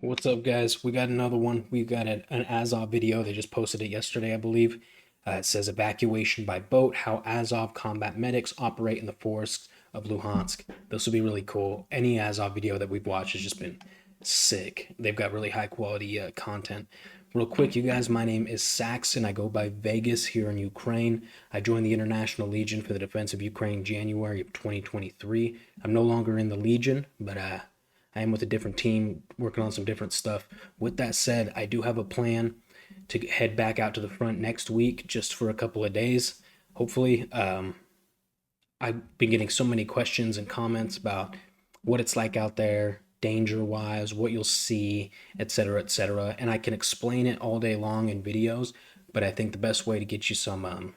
What's up, guys? We got another one. We got an Azov video. They just posted it yesterday, I believe. It says evacuation by boat, how Azov combat medics operate in the forests of Luhansk. This will be really cool. Any Azov video that we've watched has just been sick. They've got really high quality content. Real quick, you guys, my name is Saxon. I go by Vegas here in Ukraine. I joined the International Legion for the defense of Ukraine January of 2023. I'm no longer in the Legion, but I am with a different team working on some different stuff. With that said, I do have a plan to head back out to the front next week just for a couple of days. Hopefully, I've been getting so many questions and comments about what it's like out there, danger-wise, what you'll see, etc., etc. And I can explain it all day long in videos, but I think the best way to get you some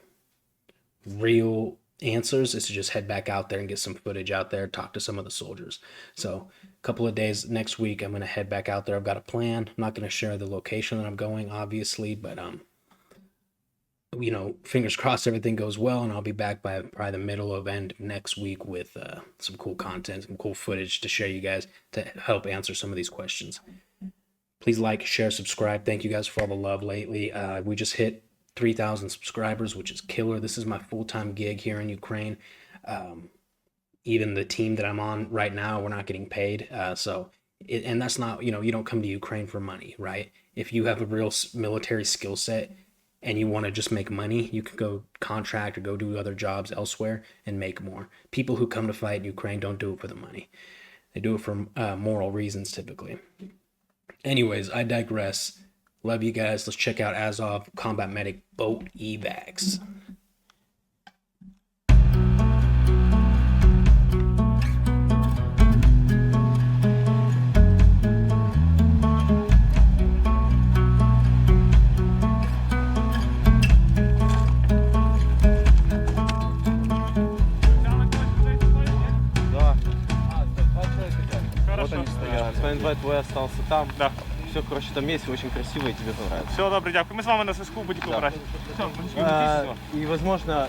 real answers is to just head back out there and get some footage out there, talk to some of the soldiers. So a couple of days next week, I'm going to head back out there. I've got a plan. I'm not going to share the location that I'm going, obviously, but fingers crossed everything goes well, and I'll be back by probably the middle of end of next week with some cool content, some cool footage to share you guys to help answer some of these questions. Please like, share, subscribe. Thank you guys for all the love lately. We just hit 3,000 subscribers, which is killer. This is my full-time gig here in Ukraine. Even the team that I'm on right now, we're not getting paid. And that's not, you don't come to Ukraine for money, right? If you have a real military skill set and you want to just make money, you can go contract or go do other jobs elsewhere and make more. People who come to fight in Ukraine don't do it for the money. They do it for moral reasons typically. Anyways, I digress. Love you guys. Let's check out Azov Combat Medic Boat Evacs. Вот они стоят. СНВ твой остался там. Да. Все, короче, там есть, очень красиво, и тебе понравится. Все, добре, дякую. Ми з вами на зв'язку в будь-якому разі. Все, и возможно,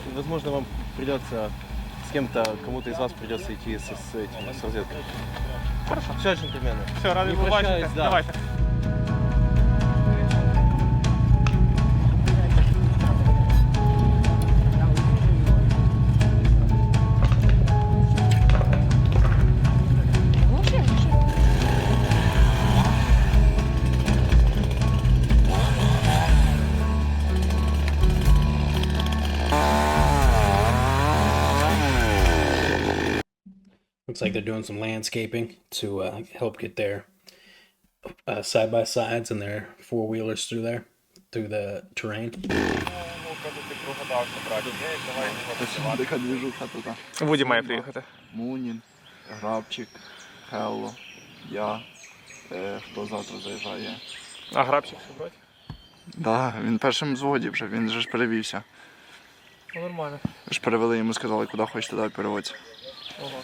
вам придется с кем-то, кому-то из вас придется идти с разведкой. Хорошо. Все, джентльмены. Все, радий Не побачити. прощаюсь, да. Давайте. Looks like they're doing some landscaping to help get their side-by-sides and their four-wheelers through the terrain. Така движуха тут. Вуді має приїхати. Мунін, Грабчик, Хелло, я. Хто завтра заїжджає? А грабчик що брати? Да, він в першому взводі вже, він же ж перевівся. Ну, нормально. Ж перевели йому, сказали, куди хочеш, туди переводь. Ого.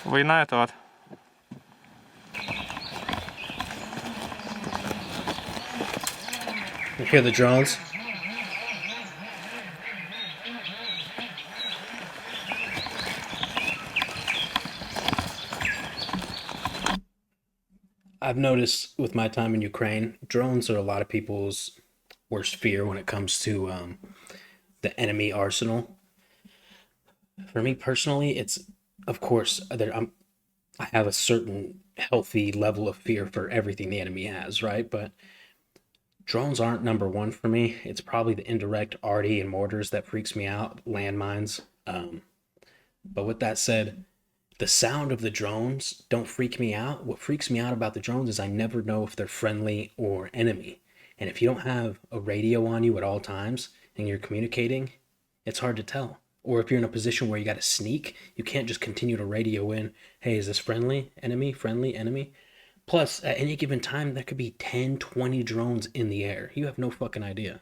Війна це от. You hear the drones? I've noticed with my time in Ukraine, drones are a lot of people's worst fear when it comes to the enemy arsenal. For me personally, it's, of course, I have a certain healthy level of fear for everything the enemy has, right? But drones aren't number one for me. It's probably the indirect arty and mortars that freaks me out, landmines. But with that said, the sound of the drones don't freak me out. What freaks me out about the drones is I never know if they're friendly or enemy. And if you don't have a radio on you at all times and you're communicating, it's hard to tell. Or if you're in a position where you got to sneak, you can't just continue to radio in, hey, is this friendly, enemy? Plus, at any given time, there could be 10, 20 drones in the air. You have no fucking idea.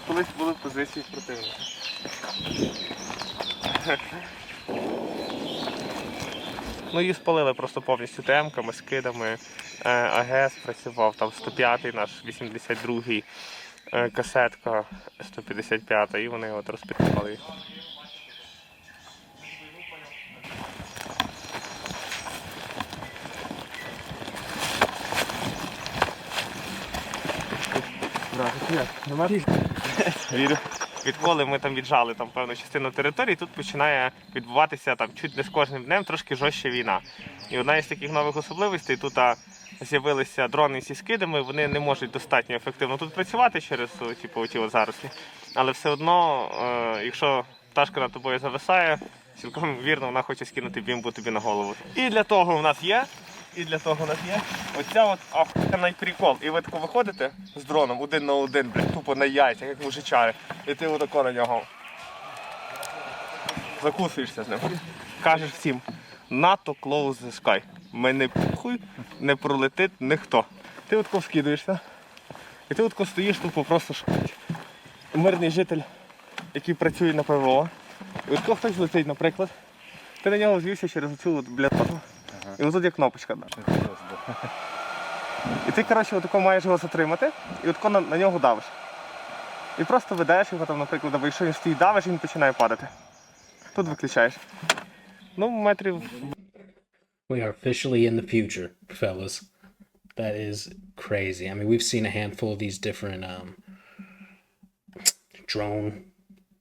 Колись були позиції противника. Ну, її спалили просто повністю ТМ-ками, скидами. АГС працював, там 105-й наш, 82-й касетка 155 і вони от розпитували їх. Вірю. Відколи ми там віджали там певну частину території, тут починає відбуватися там чуть не з кожним днем трошки жорстче війна. І одна із таких нових особливостей, тут з'явилися дрони зі скидами, вони не можуть достатньо ефективно тут працювати через оті зарослі. Але все одно, якщо пташка над тобою зависає, цілком вірно, вона хоче скинути бімбу тобі на голову. І для того в нас є оця от ахуєнний прикол. І ви тако виходите з дроном один на один, блядь, тупо на яйцях, як мужичари. І ти отако на нього закусуєшся з ним. Кажеш всім, НАТО close the sky. Мене похуй, не пролетить ніхто. Ти отако скидуєшся. І ти отако стоїш тупо просто мирний житель, який працює на ПВО. І отако хтось летить, наприклад. Ти на нього звівся через оцю блядь. І ось тут є кнопочка. Да. І ти, коротше, отако маєш його затримати і отако на нього давиш. І просто ведеш його там, наприклад, або якщо він стоїть, давиш, він починає падати. Тут виключаєш. Ну, метрів... We are officially in the future, fellas. That is crazy. I mean, we've seen a handful of these different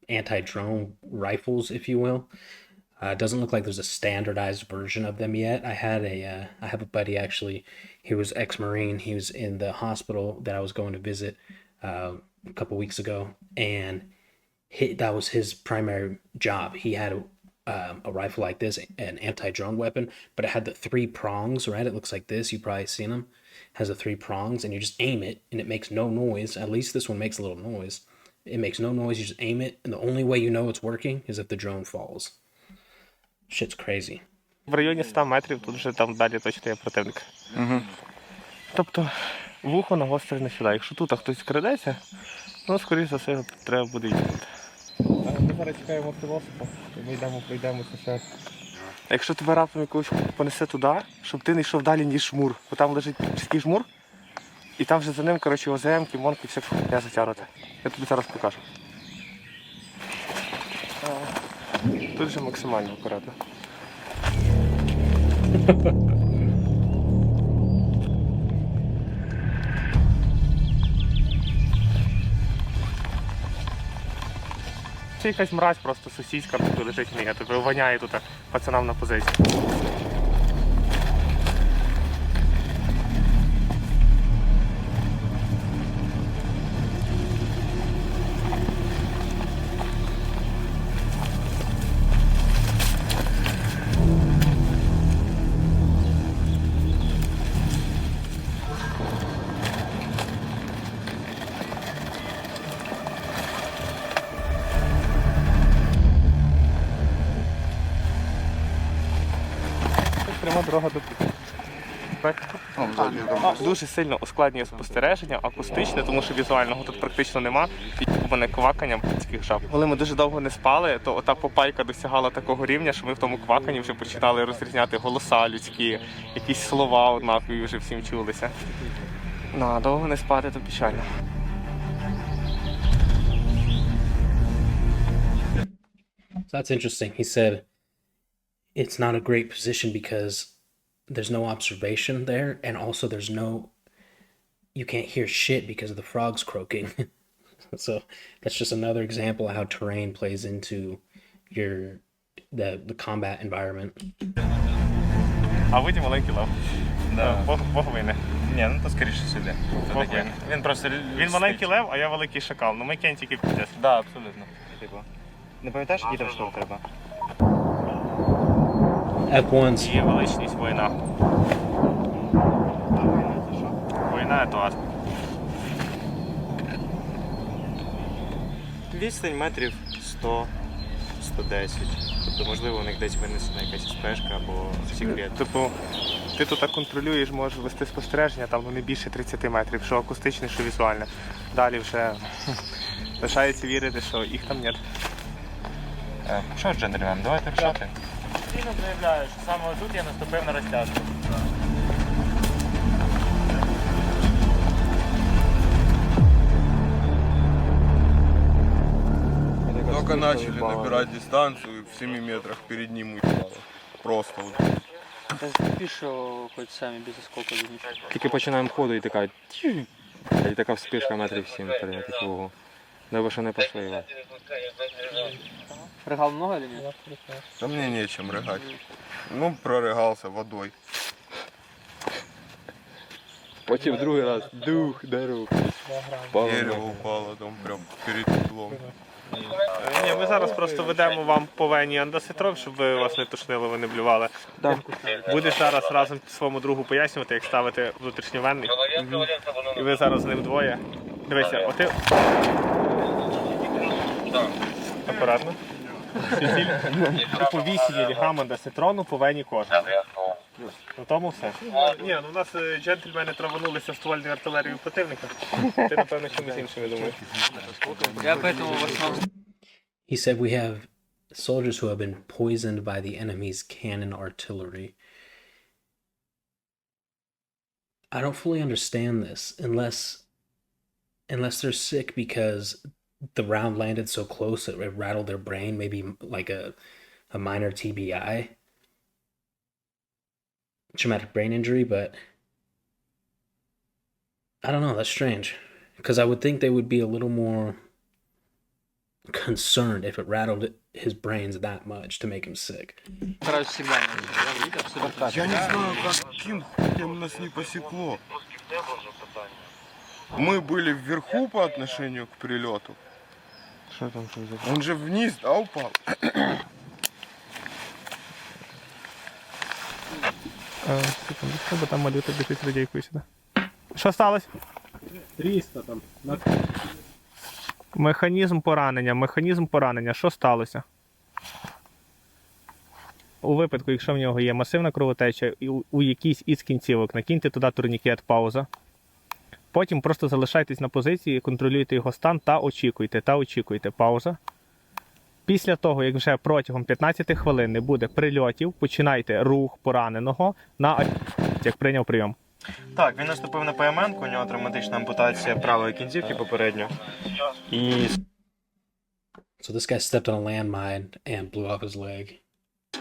anti-drone rifles, if you will. It doesn't look like there's a standardized version of them yet. I have a buddy actually. He was ex-Marine. He was in the hospital that I was going to visit a couple weeks ago, and that was his primary job. He had a rifle like this, an anti-drone weapon, but it had the 3 prongs, right? It looks like this. You've probably seen them. It has the 3 prongs, and you just aim it, and it makes no noise. At least this one makes a little noise. It makes no noise. You just aim it, and the only way you know it's working is if the drone falls. Shit's crazy. В районі 100 метрів тут вже там далі точно є противник. Тобто вухо нагострене сюди. Якщо тут хтось скрадеться, ну, скоріше за все, його треба буде їхати. Ми зараз чекаємо філософа, і ми йдемо, пройдемося ще. Якщо тебе раптом якогось понесе туди, щоб ти не йшов далі, ніж шмур. Бо там лежить чіткий жмур, і там вже за ним, коротше, ОЗМ-ки, монки, все я затягнути. Я тобі зараз покажу. Тут вже максимально акуратно. Це якась мразь просто сусідська тут лежить, я тебе вганяє тут пацанам на позиції. Пряма дорога до дуже сильно ускладнює спостереження, акустичне, тому що візуального тут практично нема. Під'єбане квакання цих жаб. Коли ми дуже довго не спали, то ота попайка досягала такого рівня, що ми в тому кваканні вже починали розрізняти голоса людські, якісь слова однакові вже всім чулися. Ну, а довго не спати, то печально. So that's interesting. He said it's not a great position because there's no observation there, and also you can't hear shit because of the frogs croaking. So that's just another example of how terrain plays into the combat environment. А виді маленький лев. Боговини. Ні, ну то скоріше сюди. Він просто... Він маленький лев, а я великий шакал. Ну ми кентики підеш. Да, абсолютно. Типу. Не пам'ятаєш, який там штурм треба? F1s. Є величність війна. Війна – то ад. Відстань метрів 100, 110. Тобто, можливо, у них десь винесена якась спешка або секрет. Типу, ти тут контролюєш, можеш вести спостереження, там не більше 30 метрів, що акустичне, що візуальне. Далі вже лишається вірити, що їх там нет. Що, джентльмен, давайте рушати. Сильно заявляю, що саме тут я наступив на розтяжку. только начали набирать дистанцию, и в 7 метрах перед ним уебало. Просто вот. Пішов хоч самі без осколка від нічого. Тільки починаємо ходу і така... І така вспишка метрів 7 вперед. Такого. Дай що не пішли. Іван. Ригал много чи ні? Да мне нечем рыгать. Ну, прорыгался водой. Потім другий раз дух, дорог. Дерево упало там прям перед углом. Ні, ми зараз просто ведемо вам по вені андоситром, щоб ви вас не тушнило, ви не блювали. Будеш зараз разом своєму другу пояснювати, як ставити внутрішньовенний. І ви зараз з ним двоє. Дивися, оти... Акуратно. По 8 мг андоситрону по вені кожного. На тому все. Ні, ну у нас джентльмени траванулися ствольною артилерією противника. Ти, напевно, чимось іншим думаєш. Я поэтому в основному... He said we have soldiers who have been poisoned by the enemy's cannon artillery. I don't fully understand this unless they're sick because the round landed so close it rattled their brain, maybe like a minor TBI, traumatic brain injury, but I don't know, that's strange. Because I would think they would be a little more concerned if it rattled his brains that much to make him sick. Стараюсь всегда. Абсолютно. Я не знаю, каким хуем нас не посекло. Мы были вверху по отношению к прилету. Що там, що за... Он же вниз, да, упал? Секундочку, бо там малюта біжить радійкою сюди. Що сталося? 300 там. Механізм поранення. Що сталося? У випадку, якщо в нього є масивна кровотеча і у якійсь із кінцівок, накиньте туди турнікет, пауза. Потім просто залишайтесь на позиції, контролюйте його стан та очікуйте, пауза. Після того, як вже протягом 15 хвилин не буде прильотів, починайте рух пораненого на як прийняв прийом. Так, він наступив на ПМН, у нього травматична ампутація правої кінцівки попередньо. І So this guy stepped on a landmine and blew off his leg.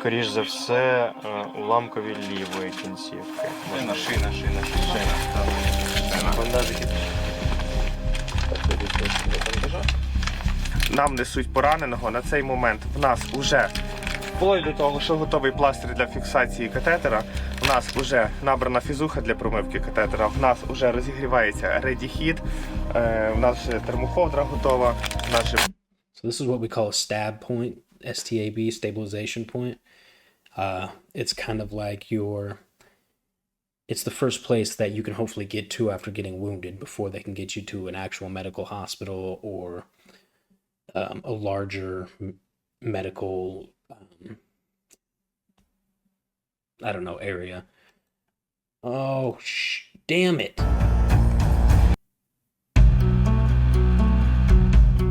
скоріш за все уламкові лівої кінцівки. Шина. Бандажики. Нам несуть пораненого. На цей момент в нас уже, вплоть до того, що готовий пластир для фіксації катетера, в нас вже набрана фізуха для промивки катетера, в нас вже розігрівається редіхід, в нас вже термоковдра готова. So this is what we call a stab point, STAB, stabilization point. It's kind of like it's the first place that you can hopefully get to after getting wounded before they can get you to an actual medical hospital or a larger medical, I don't know, area. Oh, damn it.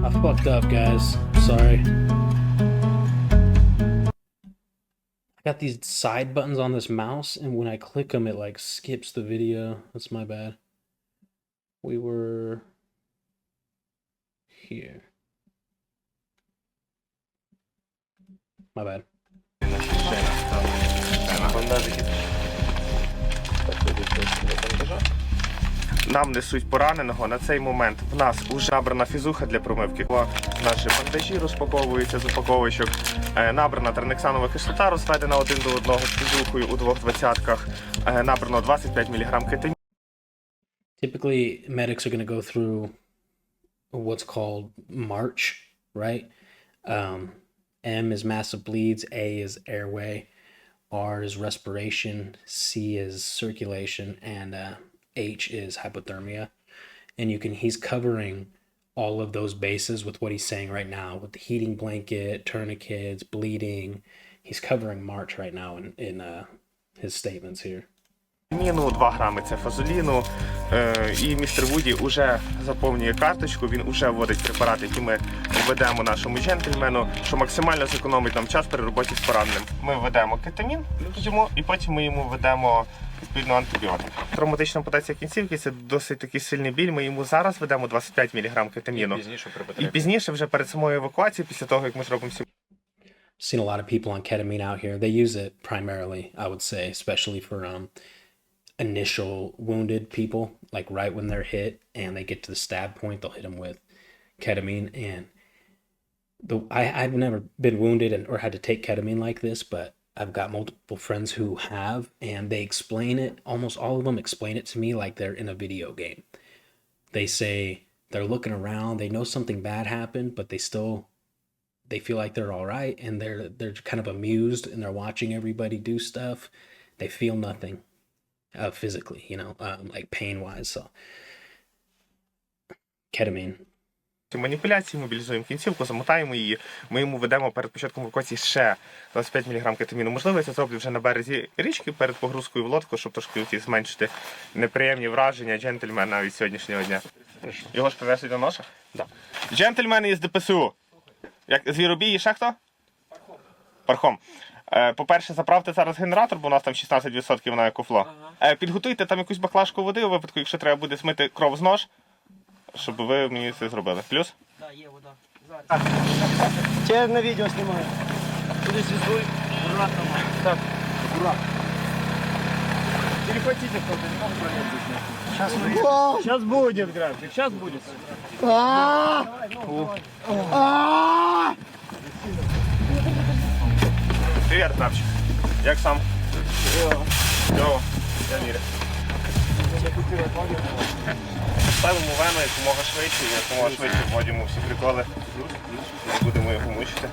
I fucked up, guys. Sorry. I got these side buttons on this mouse, and when I click them, it like skips the video. That's my bad. We were here. My bad. Нам несуть пораненого. На цей момент в нас вже набрана фізуха для промивки. Наші бандажі розпаковуються з упаковочок. Набрана тернексанова кислота, розведена 1 до 1 з фізухою у 2 двадцятках. Набрано 25 мг кетаміну. Typically, medics are going to go through what's called March, right? M is massive bleeds, A is airway, R is respiration, C is circulation, and H is hypothermia. And he's covering all of those bases with what he's saying right now, with the heating blanket, tourniquets, bleeding. He's covering March right now in his statements here. 2 грами це фазоліну, і містер Вуді вже заповнює карточку, він вже вводить препарати, які ми введемо нашому джентльмену, що максимально зекономить нам час при роботі з пораненим. Ми введемо кетамін, і потім ми йому введемо відповідно антибіотик. Травматична ампутація кінцівки – це досить такий сильний біль. Ми йому зараз ведемо 25 мг кетаміну. І пізніше, вже перед самою евакуацією, після того, як ми зробимо всі Seen a lot of people on ketamine out here. They use it primarily, I would say, especially for initial wounded people, like right when they're hit and they get to the stab point, they'll hit them with ketamine. And I've never been wounded or had to take ketamine like this, but I've got multiple friends who have, and they explain it. Almost all of them explain it to me like they're in a video game. They say they're looking around, they know something bad happened, but they feel like they're all right, and they're kind of amused, and they're watching everybody do stuff. They feel nothing physically, like pain-wise. So ketamine. маніпуляції, мобілізуємо кінцівку, замотаємо її. Ми йому ведемо перед початком евакуації ще 25 мг кетаміну. Можливо, я це зроблю вже на березі річки перед погрузкою в лодку, щоб трошки зменшити неприємні враження джентльмена від сьогоднішнього дня. Його ж привезли до ноша? Так. Джентльмени із ДПСУ. Звіробій і ще хто? Пархом. По-перше, заправте зараз генератор, бо у нас там 16% на екофло. Підготуйте там якусь баклажку води у випадку, якщо треба буде смити кров з нож, щоб ви мені це зробили. Плюс? Так, є вода. Ще на відео знімаю. Туди зв'язуй. Аккуратно. Так. Аккуратно. Перехватите кто-то, не могу проехать. Сейчас будет, график, сейчас будет. Привіт, Грабчик. Як сам? Йо, я вірю. Ставимо вену якомога швидше, і якомога швидше вводимо всі приколи. Не будемо його мучити.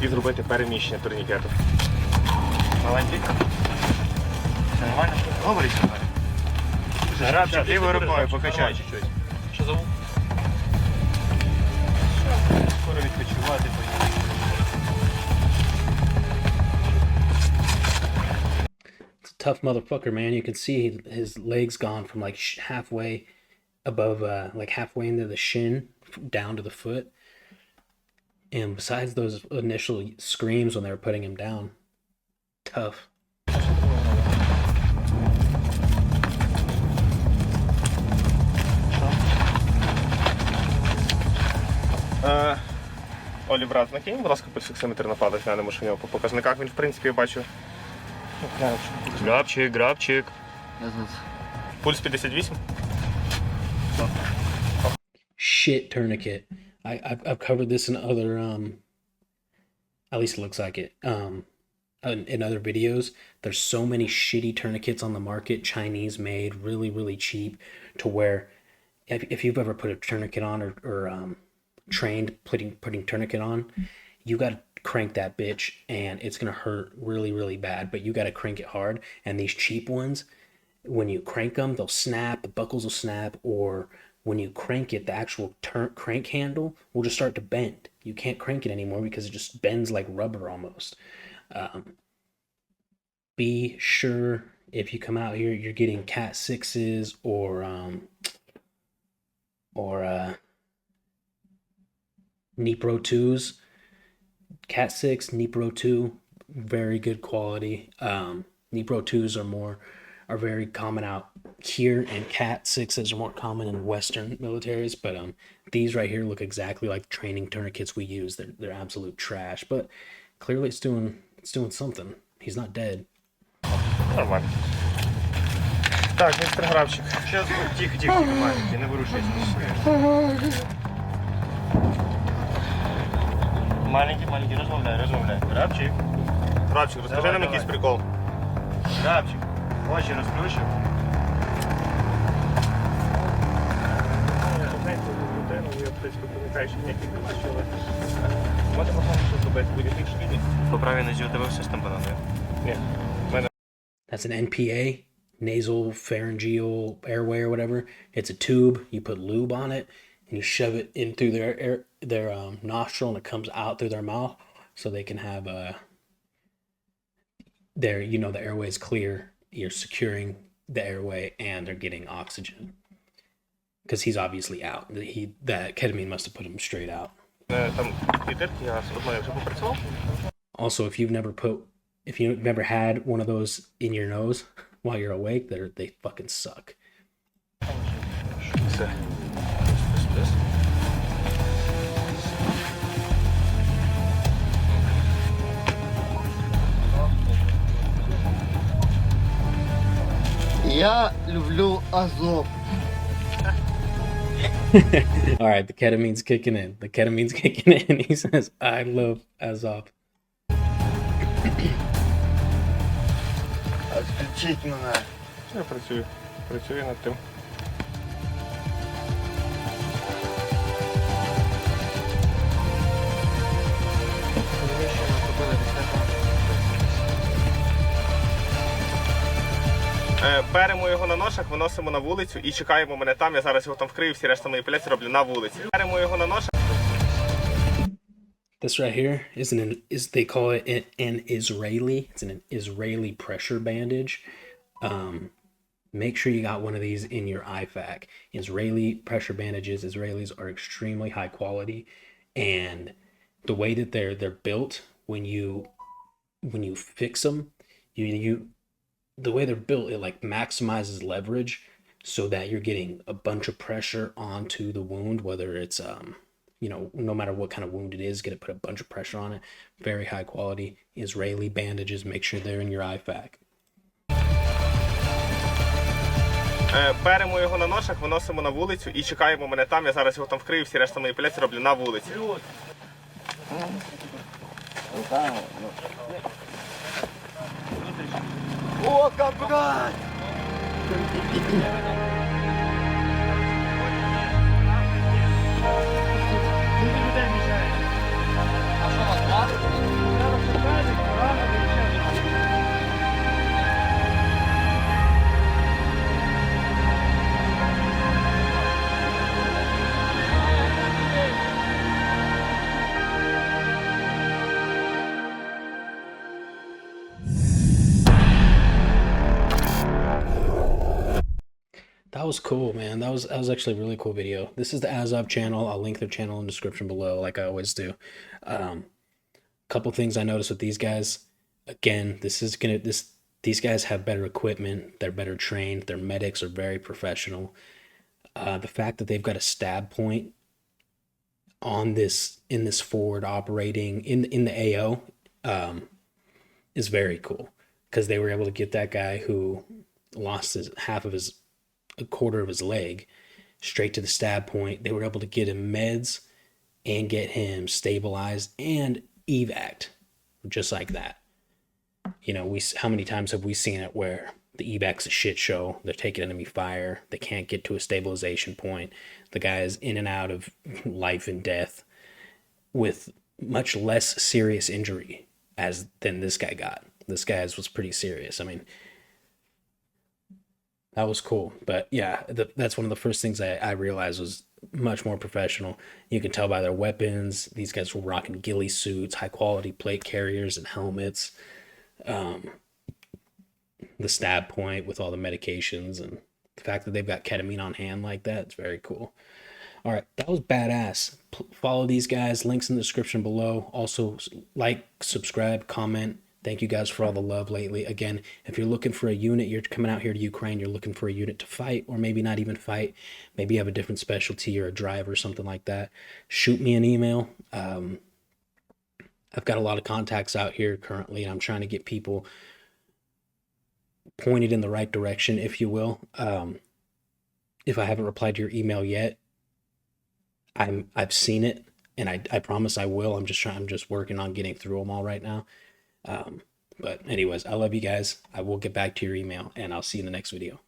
І зробити переміщення турнікету. Маленький. Все нормально? Говори сюди. Грабчик, лівою рукою покачай. Що зовут? Скоро відпочивати поїдемо. Tough motherfucker, man. You can see his legs gone from like halfway above, like halfway into the shin down to the foot. And besides those initial screams when they were putting him down, tough. Олі, брат, накинь, будь ласка, пульсоксиметр на падах, глянемо, що в нього по показниках. Він, в принципі, я бачу. Грабчик. Пульс 58. Shit tourniquet. I've covered this in other at least it looks like it in other videos. There's so many shitty tourniquets on the market, Chinese made, really really cheap, to where if you've ever put a tourniquet on or trained putting tourniquet on, you got to crank that bitch and it's gonna hurt really really bad, but you got to crank it hard. And these cheap ones, when you crank them, they'll snap, the buckles will snap, or when you crank it, the actual crank handle will just start to bend. You can't crank it anymore because it just bends like rubber almost. Be sure if you come out here, you're getting Cat 6s or Nipro 2s. Cat 6, Nipro 2, very good quality. Nipro 2s are very common out here, and Cat 6s are more common in Western militaries, but these right here look exactly like training tourniquets we use. They're absolute trash, but clearly it's doing something. He's not dead. Нормально. Так, містер Грабчик. Зараз тихо, маленький, не ворушись. Маленький, розмовляй. Грабчик. Грабчик, розкажи нам якийсь прикол. Грабчик. Очі розплющив. Можемо щось зробити, будь-яких шкідів. По правій нозі у тебе все стампановано? Ні. That's an NPA, nasal pharyngeal airway or whatever. It's a tube. You put lube on it and you shove it in through their nostril, and it comes out through their mouth, so they can have the airway is clear. You're securing the airway and they're getting oxygen because he's obviously out. That ketamine must have put him straight out. Там підерки, я з одною вже попрацював. Also, if you've never put if you've ever had one of those in your nose while you're awake, they fucking suck. Все. Я люблю Азов. All right, the ketamine's kicking in. The ketamine's kicking in. He says, I love Azov. Отключить мене. Я працюю над тим. Беремо його на ношах, виносимо на вулицю і чекаємо мене там. Я зараз його там вкрию, всі решта маніпуляції роблю на вулиці. Беремо його на ношах. This right here is they call it an Israeli. It's an Israeli pressure bandage. Make sure you got one of these in your IFAC. Israeli pressure bandages, Israelis are extremely high quality, and the way that they're built, when you fix them, the way they're built, it like maximizes leverage so that you're getting a bunch of pressure onto the wound, whether it's no matter what kind of wound it is, gonna put a bunch of pressure on it. Very high quality Israeli bandages. Make sure they're in your IFAC. Беремо його на ношах, виносимо на вулицю і чекаємо мене там. Я зараз його там вкрию, всі решта маніпуляції роблю на вулиці. О, капрать! That was cool, man. That was actually a really cool video. This is the Azov channel. I'll link their channel in the description below, like I always do. Couple things I noticed with these guys. Again, these guys have better equipment. They're better trained. Their medics are very professional. The fact that they've got a stab point in this forward operating in the AO is very cool, because they were able to get that guy who lost a quarter of his leg straight to the stab point. They were able to get him meds and get him stabilized and evac'd just like that. How many times have we seen it where the evac's a shit show? They're taking enemy fire. They can't get to a stabilization point. The guy is in and out of life and death with much less serious injury than this guy got. This guy's was pretty serious. I mean, that was cool. But yeah, that's one of the first things I realized was much more professional. You can tell by their weapons. These guys were rocking ghillie suits, high quality plate carriers and helmets. The stab point with all the medications, and the fact that they've got ketamine on hand like that, it's very cool. All right, that was badass. Follow these guys, links in the description below. Also, like, subscribe, comment. Thank you guys for all the love lately. Again, if you're looking for a unit, you're coming out here to Ukraine, you're looking for a unit to fight, or maybe not even fight, maybe you have a different specialty or a driver or something like that, shoot me an email. I've got a lot of contacts out here currently, and I'm trying to get people pointed in the right direction, if you will. If I haven't replied to your email yet, I've seen it, and I promise I will. I'm just working on getting through them all right now. But anyways, I love you guys. I will get back to your email, and I'll see you in the next video.